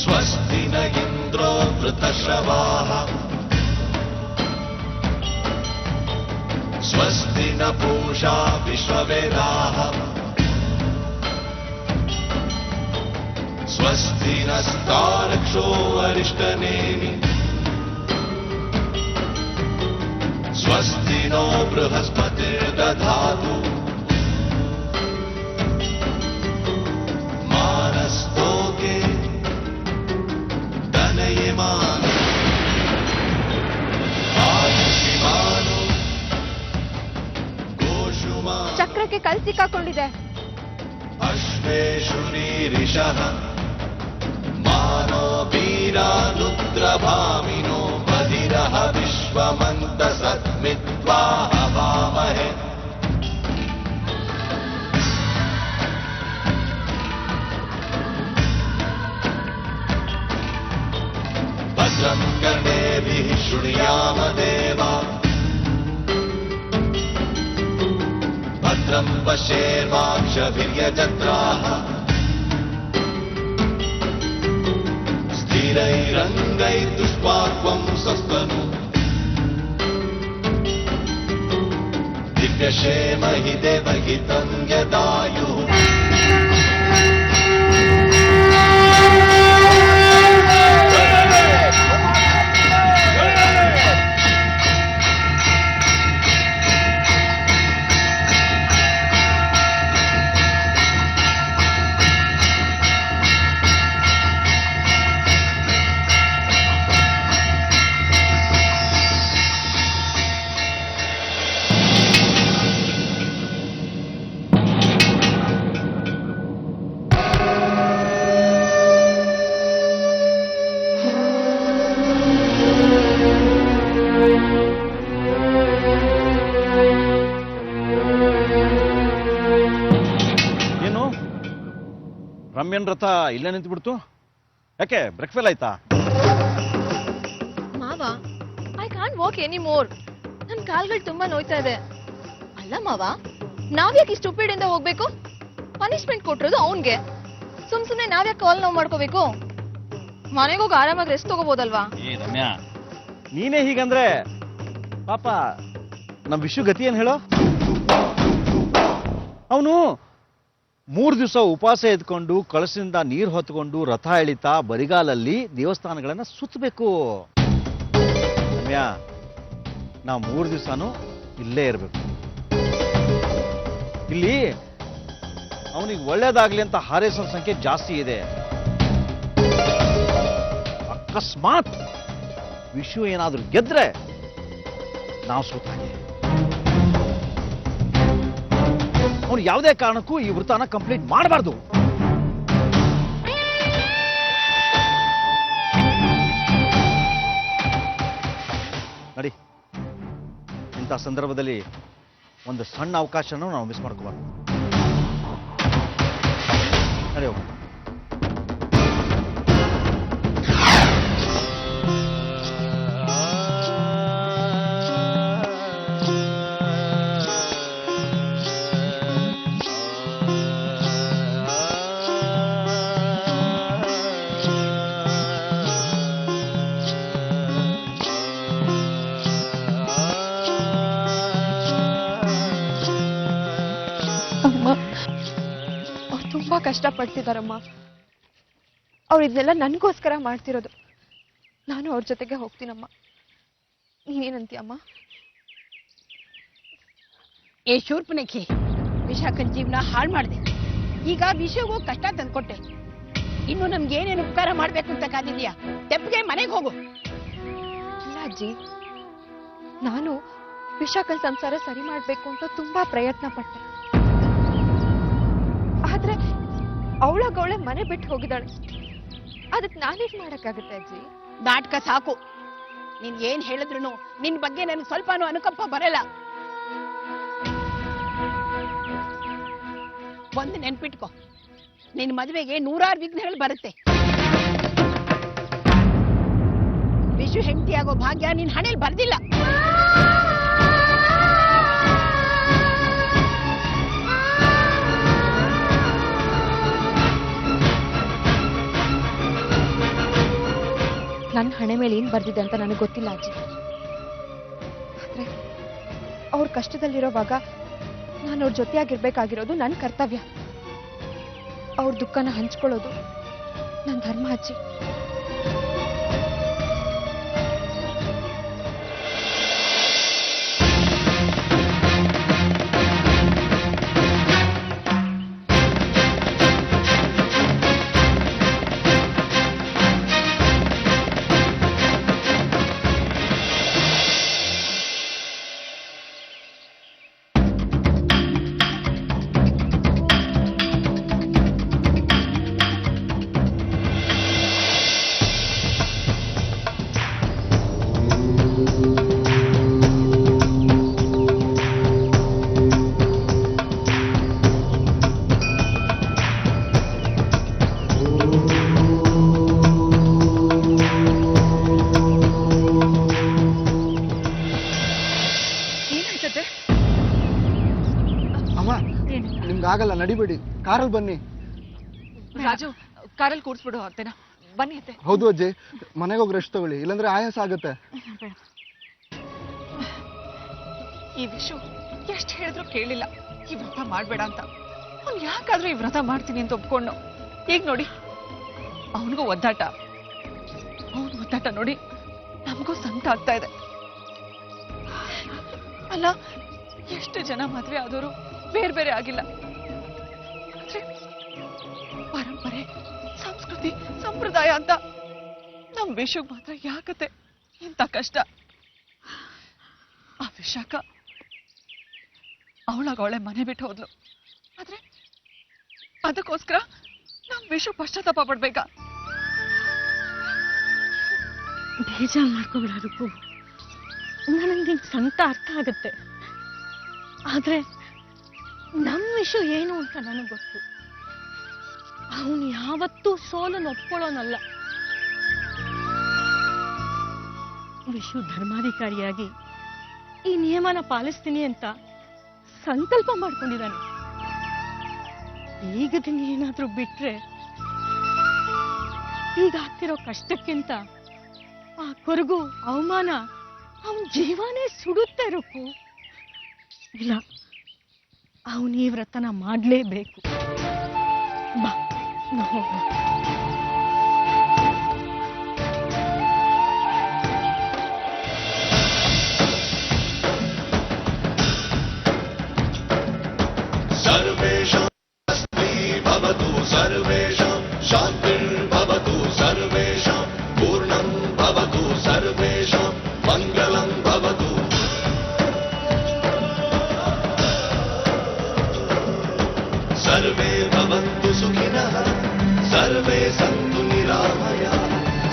स्वस्ति न इंद्रो वृतश्रवाः स्वस्ति न पूषा विश्ववेदाः स्वस्ति नस्तारक्षो अरिष्टनेमि स्वस्ति नो बृहस्पतिर्दधातु मानस्तोके तनयमानो आयुष्मानो गोषुमा ಚಕ್ರಕ್ಕೆ ಕಲ್ ಸಿಕ್ಕಾಕೊಂಡಿದೆ. अश्वेषु रीरिषः मानो वीरानुद्रभामिनो बधिरः विश्वमन्तसत्मित्वा हवामहे भद्रं कर्णेभिः शृणुयाम देवा भद्रं पश्येर्वाक्षभिर्यजत्राः स्थिरैरङ्गैस्तुष्पाक्वं सस्तनु दिव्यक्षेमहि देवहितं यदायुः ರಮ್ಯನ್ ರಥ ಇಲ್ಲೇ ನಿಂತು ಬಿಡ್ತು. ಯಾಕೆ ಬ್ರೇಕ್ಫೇಲ್ ಆಯ್ತಾ? ಮಾವ, I can't walk any more. ನನ್ನ ಕಾಲ್ಗಳು ತುಂಬಾ ನೋಯ್ತಾ ಇದೆ. ಅಲ್ಲ ಮಾವ, ನಾವ್ಯಾಕೆ ಇಷ್ಟು ಸ್ಟುಪಿಡ್ ಇಂದ ಹೋಗ್ಬೇಕು? ಪನಿಷ್ಮೆಂಟ್ ಕೊಟ್ಟಿರೋದು ಅವನ್ಗೆ. ಸುಮ್ನೆ ನಾವ್ಯಾಕೆ ಕಾಲ್ ನೋವು ಮಾಡ್ಕೋಬೇಕು? ಮನೆಗೆ ಹೋಗಿ ಆರಾಮಾಗಿ ರೆಸ್ಟ್ ತಗೋಬೋದಲ್ವಾ? ಏ ರಮ್ಯಾ, ನೀನೇ ಹೀಗಂದ್ರೆ ಪಾಪ ನಮ್ ವಿಶ್ವ ಗತಿ ಏನ್ ಹೇಳೋ? ಅವನು 3 ದಿವಸ ಉಪವಾಸ ಎದ್ಕೊಂಡು ಕಳಸಿಂದ ನೀರು ಹೊತ್ಕೊಂಡು ರಥ ಎಳಿತಾ ಬರಿಗಾಲಲ್ಲಿ ದೇವಸ್ಥಾನಗಳನ್ನ ಸುತ್ತಬೇಕು. ರಮ್ಯಾ, ನಾವು 3 ದಿವಸನೂ ಇಲ್ಲೇ ಇರಬೇಕು. ಇಲ್ಲಿ ಅವನಿಗೆ ಒಳ್ಳೇದಾಗ್ಲಿ ಅಂತ ಹಾರೈಸೋ ಸಂಖ್ಯೆ ಜಾಸ್ತಿ ಇದೆ. ಅಕಸ್ಮಾತ್ ವಿಶ್ವ ಏನಾದ್ರೂ ಗೆದ್ರೆ ನಾವು ಸೋತಾಗೆ. ಅವನು ಯಾವುದೇ ಕಾರಣಕ್ಕೂ ಈ ವೃತ್ತನ ಕಂಪ್ಲೀಟ್ ಮಾಡಬಾರ್ದು. ನಡಿ, ಇಂಥ ಸಂದರ್ಭದಲ್ಲಿ ಒಂದು ಸಣ್ಣ ಅವಕಾಶನೂ ನಾವು ಮಿಸ್ ಮಾಡ್ಕೋಬಾರ್ದು. ನಡಿ ಹೋಗೋಣ. ತುಂಬಾ ಕಷ್ಟಪಡ್ತಿದಾರಮ್ಮ. ಅವ್ರು ಇದನ್ನೆಲ್ಲ ನನ್ಗೋಸ್ಕರ ಮಾಡ್ತಿರೋದು. ನಾನು ಅವ್ರ ಜೊತೆಗೆ ಹೋಗ್ತೀನಮ್ಮ. ನೀನೇನಂತೀಯಮ್ಮ? ಏ ಶೂರ್ಪನಖಿ, ವಿಶಾಖನ್ ಜೀವನ ಹಾಳು ಮಾಡಿದೆ. ಈಗ ವಿಷಯಗೂ ಕಷ್ಟ ತಂದ್ಕೊಟ್ಟೆ. ಇನ್ನು ನಮ್ಗೆ ಏನೇನು ಉಪಕಾರ ಮಾಡ್ಬೇಕು ಅಂತ ಕಾದಿದ್ಯಾ? ತೆಪ್ಪಗೆ ಮನೆಗೆ ಹೋಗು. ಇಲ್ಲ ಅಜ್ಜಿ, ನಾನು ವಿಶಾಖನ್ ಸಂಸಾರ ಸರಿ ಮಾಡ್ಬೇಕು ಅಂತ ತುಂಬಾ ಪ್ರಯತ್ನ ಪಟ್ಟೆ. ಆದ್ರೆ ಅವಳೇ ಮನೆ ಬಿಟ್ಟು ಹೋಗಿದ್ದಾಳೆ. ಅದಕ್ಕೆ ನಾನೇನ್ ಮಾಡಕ್ಕಾಗತ್ತೆ ಅಜ್ಜಿ? ನಾಟಕ ಸಾಕು. ನೀನ್ ಏನ್ ಹೇಳಿದ್ರು ನಿನ್ ಬಗ್ಗೆ ನನಗೆ ಸ್ವಲ್ಪನೂ ಅನುಕಂಪ ಬರಲ್ಲ. ಒಂದು ನೆನ್ಪಿಟ್ಕೋ, ನಿನ್ ಮದುವೆಗೆ 100 ವಿಘ್ನಗಳು ಬರುತ್ತೆ. ವಿಶ್ವ ಹೆಂಡತಿಯಾಗೋ ಭಾಗ್ಯ ನಿನ್ ಹಣೆಯಲ್ಲಿ ಬರ್ದಿಲ್ಲ. ನನ್ನ ಹಣೆ ಮೇಲೆ ಏನ್ ಬರ್ದಿದೆ ಅಂತ ನನಗೆ ಗೊತ್ತಿಲ್ಲ ಅಜ್ಜಿ. ಆದ್ರೆ ಅವ್ರ ಕಷ್ಟದಲ್ಲಿರೋವಾಗ ನಾನು ಅವ್ರ ಜೊತೆಯಾಗಿರ್ಬೇಕಾಗಿರೋದು ನನ್ನ ಕರ್ತವ್ಯ. ಅವ್ರ ದುಃಖನ ಹಂಚ್ಕೊಳ್ಳೋದು ನನ್ನ ಧರ್ಮ ಅಜ್ಜಿ. ಅಮ್ಮ ನಿಮ್ಗೆ ಆಗಲ್ಲ, ನಡಿಬೇಡಿ, ಕಾರಲ್ಲಿ ಬನ್ನಿ. ರಾಜು, ಕಾರಲ್ಲಿ ಕೂರ್ಸ್ಬಿಡು ಅಂತೇನಾ? ಬನ್ನಿ ಅತ್ತೆ. ಹೌದು ಅಜ್ಜಿ, ಮನೆಗೆ ಹೋಗಿ ರೆಸ್ಟ್ ತಗೊಳ್ಳಿ, ಇಲ್ಲಾಂದ್ರೆ ಆಯಾಸ ಆಗುತ್ತೆ. ಈ ವಿಷಯ ಎಷ್ಟು ಹೇಳಿದ್ರು ಕೇಳಿಲ್ಲ, ಈ ವ್ರತ ಮಾಡ್ಬೇಡ ಅಂತ. ಅವ್ನು ಯಾಕಾದ್ರೂ ಈ ವ್ರತ ಮಾಡ್ತೀನಿ ಅಂತ ಒಪ್ಕೊಂಡು, ಈಗ ನೋಡಿ ಅವನಿಗೂ ಒದ್ದಾಟ, ಅವನು ಒದ್ದಾಟ ನೋಡಿ ನಮಗೂ ಸಂಕಟ ಆಗ್ತಾ ಇದೆ. ಅಲ್ಲ, ಎಷ್ಟು ಜನ ಮದ್ವೆ ಆದವರು ಬೇರೆ ಬೇರೆ ಆಗಿಲ್ಲ, ಆದ್ರೆ ಪರಂಪರೆ, ಸಂಸ್ಕೃತಿ, ಸಂಪ್ರದಾಯ ಅಂತ ನಮ್ ವಿಷಯಕ್ಕೆ ಮಾತ್ರ ಯಾಕತ್ತೆ ಇಂಥ ಕಷ್ಟ? ಆ ವಿಷಾಕ ಅವಳಾಗ ಮನೆ ಬಿಟ್ಟು ಹೋದ್ಲು, ಆದ್ರೆ ಅದಕ್ಕೋಸ್ಕರ ನಮ್ ವಿಷಯ ಪಶ್ಚಾತ್ತಾಪ ಪಡ್ಬೇಕಾ? ಬೇಜಾರು ಮಾಡ್ಕೋಬೇಡ ರೂಪು, ನನಗೆ ಸಂಕಟ ಅರ್ಥ ಆಗತ್ತೆ. ಆದ್ರೆ ನಮ್ಮ ವಿಷಯ ಏನು ಅಂತ ನನಗೆ ಗೊತ್ತು. ಅವನು ಯಾವತ್ತೂ ಸೋಲನ್ನು ಒಪ್ಕೊಳ್ಳೋನಲ್ಲ. ವಿಷು ಧರ್ಮಾಧಿಕಾರಿಯಾಗಿ ಈ ನಿಯಮನ ಪಾಲಿಸ್ತೀನಿ ಅಂತ ಸಂಕಲ್ಪ ಮಾಡ್ಕೊಂಡಿದ್ದಾನೆ. ಈಗ ದಿನ ಏನಾದ್ರೂ ಬಿಟ್ರೆ ಈಗ ಆಗ್ತಿರೋ ಕಷ್ಟಕ್ಕಿಂತ ಆ ಕೊರಗು, ಅವಮಾನ ಅವನ ಜೀವನೇ ಸುಡುತ್ತೆ ರೂಪು. ಇಲ್ಲ, ಅವನು ಈ ವ್ರತನ ಮಾಡಲೇಬೇಕು. ಬಾ ನಾವು ಹೋಗೋಣ. सर्वेषां स्वस्ति भवतु, सर्वेषां शान्तिर्भवतु, सर्वेषां पूर्णं भवतु, सर्वेषां मङ्गलं भवतु. सर्वे भवन्तु सुखिनः, सर्वे सन्तु निरामयाः,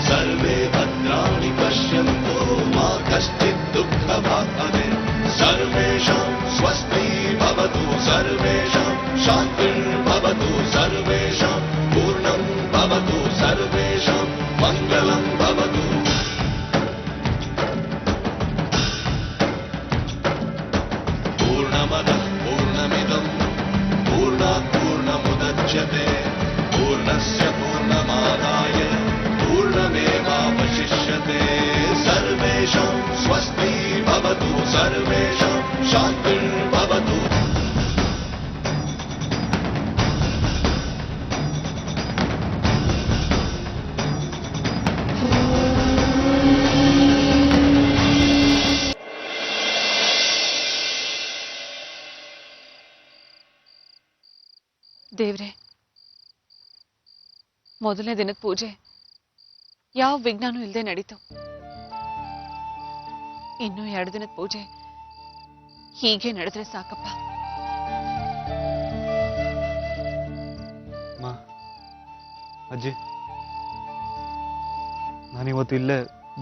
सर्वे भद्राणि पश्यन्तु, मा कश्चित् दुःखभाग् भवेत्. सर्वेषां स्वस्ति भवतु, सर्वेषां शान्तिर्भवतु, सर्वेषां पूर्णं भवतु, सर्वेषां मङ्गलं भवतु. पूर्णमदः पूर्णमिदं पूर्णात् पूर्णमुदच्यते, पूर्णस्य पूर्णमादाय पूर्णमेवावशिष्यते. सर्वेषां स्वस्ति भवतु, सर्वेषां शान्तिर्भवतु. ದೇವ್ರೆ, ಮೊದಲನೇ ದಿನದ ಪೂಜೆ ಯಾವ ವಿಘ್ನನೂ ಇಲ್ಲದೆ ನಡೀತು. ಇನ್ನು 2 ದಿನದ ಪೂಜೆ ಹೀಗೆ ನಡೆದ್ರೆ ಸಾಕಪ್ಪ. ಅಜ್ಜಿ, ನಾನಿವತ್ತು ಇಲ್ಲೇ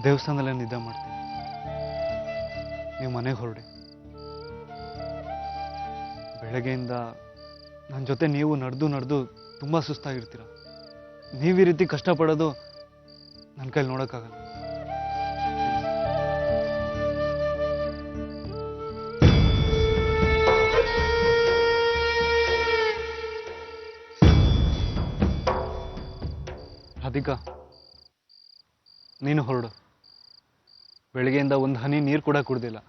ದೇವಸ್ಥಾನದಲ್ಲೇ ನಿದ್ದೆ ಮಾಡ್ತೀನಿ, ನೀವು ಮನೆಗೆ ಹೊರಡಿ. ಬೆಳಗ್ಗೆಯಿಂದ ನನ್ನ ಜೊತೆ ನೀವು ನಡೆದು ತುಂಬ ಸುಸ್ತಾಗಿರ್ತೀರ. ನೀವು ಈ ರೀತಿ ಕಷ್ಟಪಡೋದು ನನ್ನ ಕೈಲಿ ನೋಡೋಕ್ಕಾಗಲ್ಲ. ರಾಧಿಕಾ, ನೀನು ಹೊರಡು. ಬೆಳಗ್ಗೆಯಿಂದ ಒಂದು ಹನಿ ನೀರು ಕೂಡ ಕುಡ್ದಿಲ್ಲ.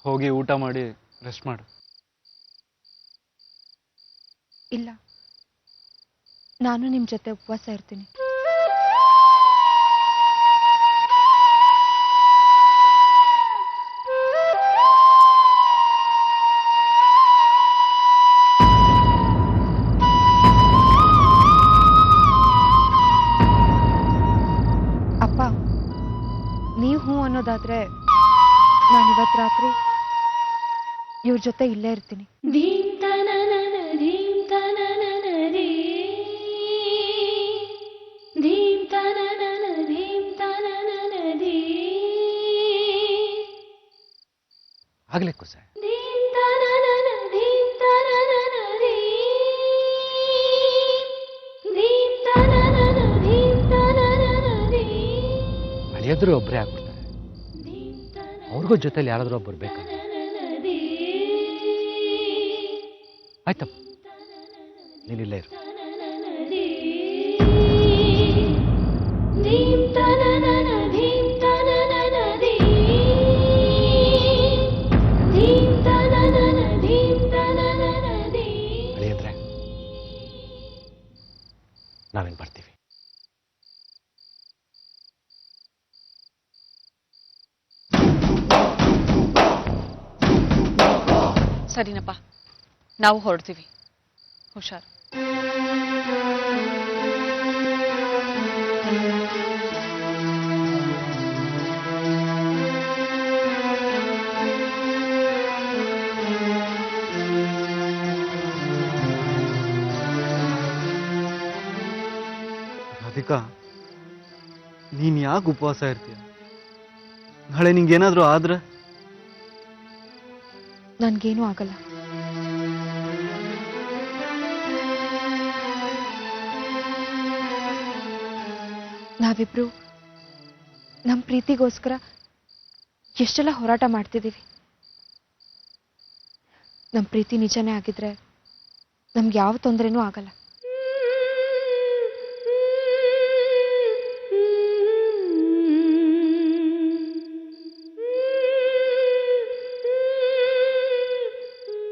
ಹೋಗಿ ಊಟ ಮಾಡಿ ರೆಸ್ಟ್ ಮಾಡು. ಇಲ್ಲ, ನಾನು ನಿಮ್ ಜೊತೆ ಉಪವಾಸ ಇರ್ತೀನಿ. ಅಪ್ಪ, ನೀವು ಹ್ಞೂ ಅನ್ನೋದಾದ್ರೆ ನಾನಿವತ್ತು ರಾತ್ರಿ ಇವ್ರ ಜೊತೆ ಇಲ್ಲೇ ಇರ್ತೀನಿ. ಆಗ್ಲೇ ಕುಸ. ಅಳಿಯದ್ರು ಒಬ್ಬರೇ ಆಗ್ಬಿಡ್ತಾರೆ. ಅವ್ರಿಗೂ ಜೊತೆಲಿ ಯಾರಾದ್ರೂ ಒಬ್ಬರು ಬೇಕಲ್ಲ. ಆಯ್ತಪ್ಪ, ನೀನಿಲ್ಲೇ ಇರು. ಅಳಿಯಂದ್ರೆ ನಾವೇನ್ ಬರ್ತೀವಿ. ಸರಿನಪ್ಪ, ನಾವು ಹೊರಡ್ತೀವಿ. ಹುಷಾರು. ರಾಧಿಕಾ, ನೀನ್ ಯಾಕೆ ಉಪವಾಸ ಇರ್ತೀಯ? ನಾಳೆ ನಿಂಗೇನಾದ್ರೂ ಆದ್ರೆ? ನನ್ಗೇನೂ ಆಗಲ್ಲ. ನಾವಿಬ್ರು ನಮ್ಮ ಪ್ರೀತಿಗೋಸ್ಕರ ಎಷ್ಟೆಲ್ಲ ಹೋರಾಟ ಮಾಡ್ತಿದ್ದೀವಿ. ನಮ್ಮ ಪ್ರೀತಿ ನಿಜನೇ ಆಗಿದ್ರೆ ನಮ್ಗೆ ಯಾವ ತೊಂದರೆನೂ ಆಗಲ್ಲ.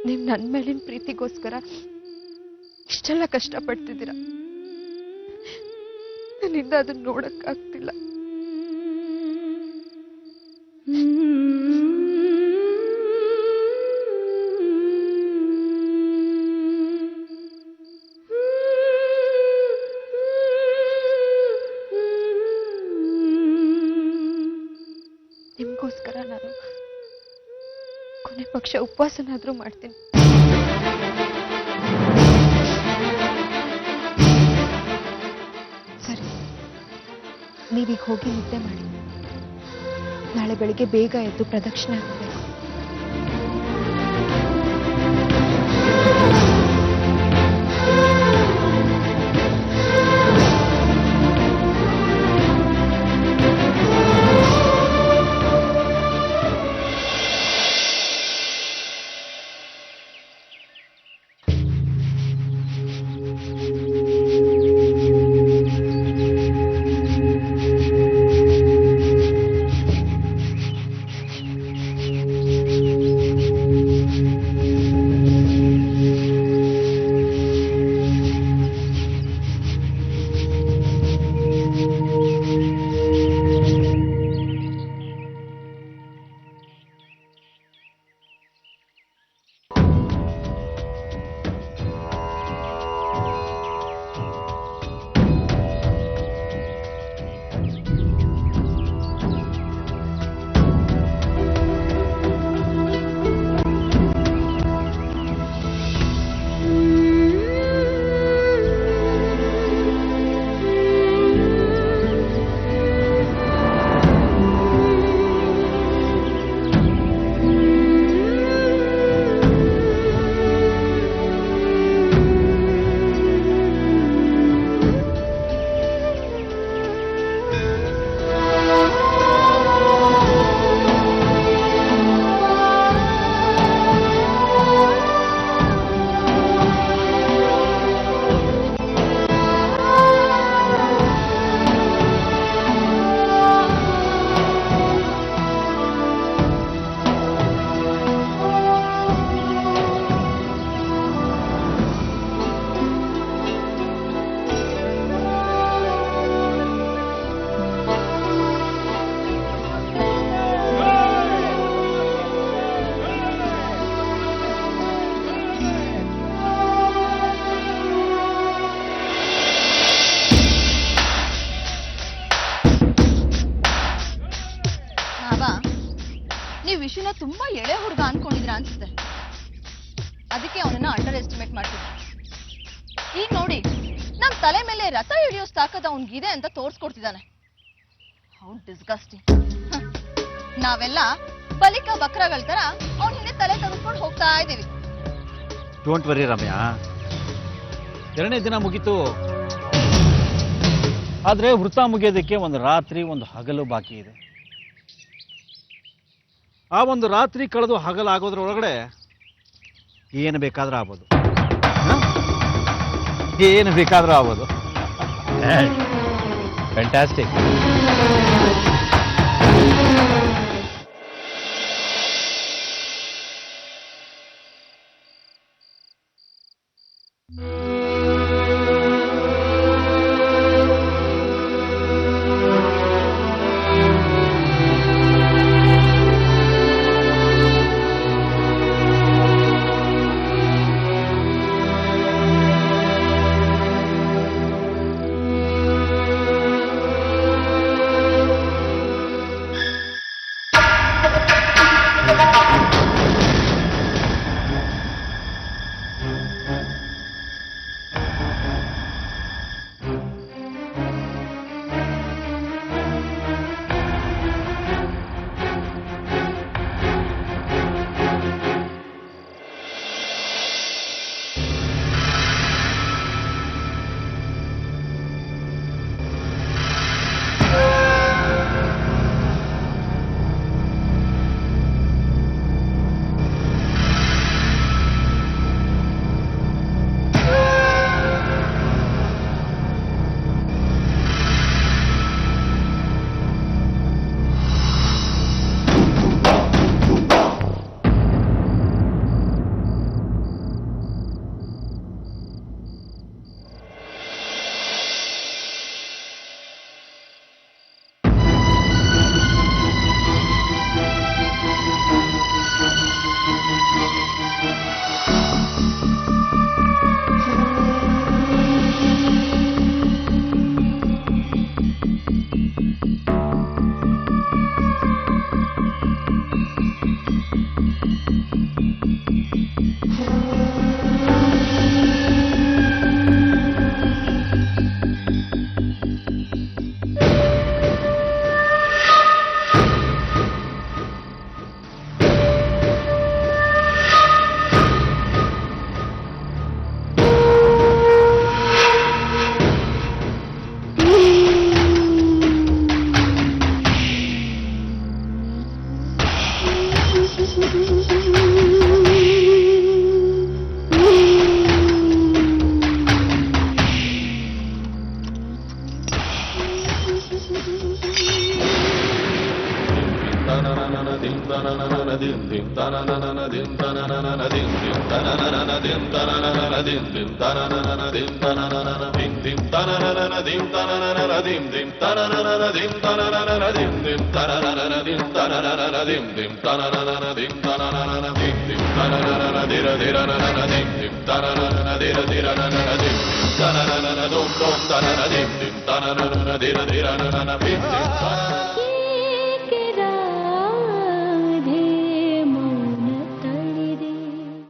ನೀವು ನನ್ನ ಮೇಲಿನ ಪ್ರೀತಿಗೋಸ್ಕರ ಇಷ್ಟೆಲ್ಲ ಕಷ್ಟಪಡ್ತಿದ್ದೀರ. ನನ್ನಿಂದ ಅದನ್ನ ನೋಡಕ್ಕಾಗ್ತಿಲ್ಲ. ನಿಮ್ಗೋಸ್ಕರ ನಾನು ಕೊನೆ ಪಕ್ಷ ಉಪವಾಸನಾದ್ರೂ ಮಾಡ್ತೀನಿ. ಸರಿ, ನೀವೀಗ ಹೋಗಿ ನಿದ್ದೆ ಮಾಡಿ. ನಾಳೆ ಬೆಳಿಗ್ಗೆ ಬೇಗ ಎದ್ದು ಪ್ರದಕ್ಷಿಣೆ ಹಾಕಬೇಕು. ವಿಷಯನ ತುಂಬಾ ಎಳೆ ಹುಡುಗ ಅನ್ಕೊಂಡಿದ್ರ ಅನ್ಸುತ್ತೆ. ಅದಕ್ಕೆ ಅವನನ್ನ ಅಂಡರ್ ಎಸ್ಟಿಮೇಟ್ ಮಾಡ್ತಿದ್ದೆ. ಈಗ ನೋಡಿ ನಮ್ ತಲೆ ಮೇಲೆ ರಥ ಹಿಡಿಯೋ ತಾಕತ್ ಅವನ್ಗಿದೆ ಅಂತ ತೋರ್ಸ್ಕೊಡ್ತಿದ್ದಾನೆ. How disgusting. ನಾವೆಲ್ಲ ಬಲಿಕ ಬಕ್ರಗಳ ತರ ಅವನ ಹಿಂದೆ ತಲೆ ತೆಗೆದುಕೊಂಡು ಹೋಗ್ತಾ ಇದೀವಿ. ಡೋಂಟ್ ವರಿ ರಮ್ಯಾ, 2ನೇ ದಿನ ಮುಗೀತು. ಆದ್ರೆ ವೃತ್ತ ಮುಗಿಯೋದಕ್ಕೆ ಒಂದು ರಾತ್ರಿ ಒಂದು ಹಗಲು ಬಾಕಿ ಇದೆ. ಆ ಒಂದು ರಾತ್ರಿ ಕಳೆದು ಹಗಲಾಗೋದ್ರೊಳಗಡೆ ಏನು ಬೇಕಾದ್ರೂ ಆಗ್ಬೋದು. ಏನು ಬೇಕಾದ್ರೂ ಆಗ್ಬೋದು. ಫ್ಯಾಂಟಾಸ್ಟಿಕ್.